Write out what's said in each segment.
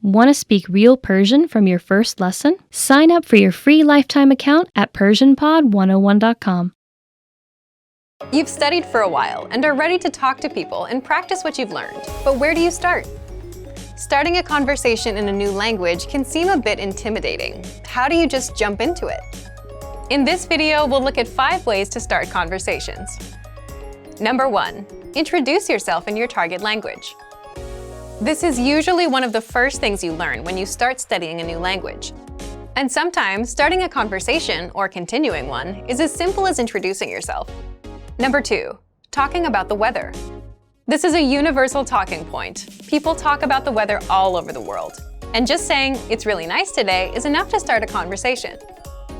Want to speak real Persian from your first lesson? Sign up for your free lifetime account at PersianPod101.com. You've studied for a while and are ready to talk to people and practice what you've learned. But where do you start? Starting a conversation in a new language can seem a bit intimidating. How do you just jump into it? In this video, we'll look at 5 ways to start conversations. Number 1. Introduce yourself in your target language. This is usually one of the first things you learn when you start studying a new language. And sometimes, starting a conversation, or continuing one, is as simple as introducing yourself. Number 2. Talking about the weather. This is a universal talking point. People talk about the weather all over the world. And just saying, "It's really nice today," is enough to start a conversation.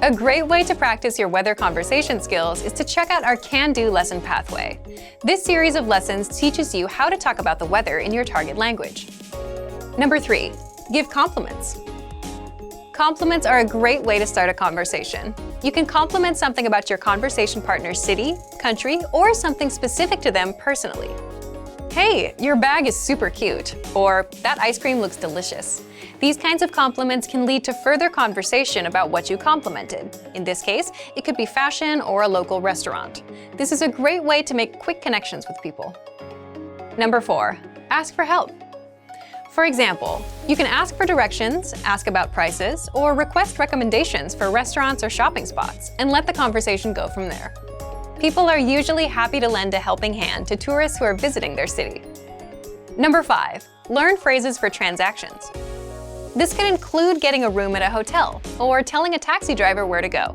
A great way to practice your weather conversation skills is to check out our Can-Do lesson pathway. This series of lessons teaches you how to talk about the weather in your target language. Number 3. Give compliments. Compliments are a great way to start a conversation. You can compliment something about your conversation partner's city, country, or something specific to them personally. "Hey, your bag is super cute," or "That ice cream looks delicious." These kinds of compliments can lead to further conversation about what you complimented. In this case, it could be fashion or a local restaurant. This is a great way to make quick connections with people. Number 4. Ask for help. For example, you can ask for directions, ask about prices, or request recommendations for restaurants or shopping spots, and let the conversation go from there. People are usually happy to lend a helping hand to tourists who are visiting their city. Number 5. Learn phrases for transactions. This can include getting a room at a hotel or telling a taxi driver where to go.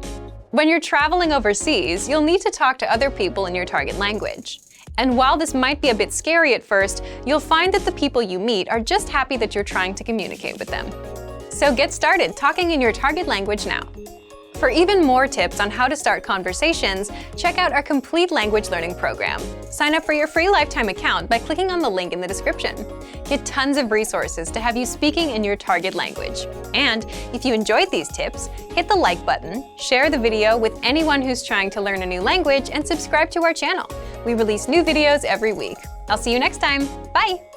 When you're traveling overseas, you'll need to talk to other people in your target language. And while this might be a bit scary at first, you'll find that the people you meet are just happy that you're trying to communicate with them. So get started talking in your target language now. For even more tips on how to start conversations, check out our complete language learning program. Sign up for your free lifetime account by clicking on the link in the description. Get tons of resources to have you speaking in your target language. And if you enjoyed these tips, hit the like button, share the video with anyone who's trying to learn a new language, and subscribe to our channel. We release new videos every week. I'll see you next time. Bye!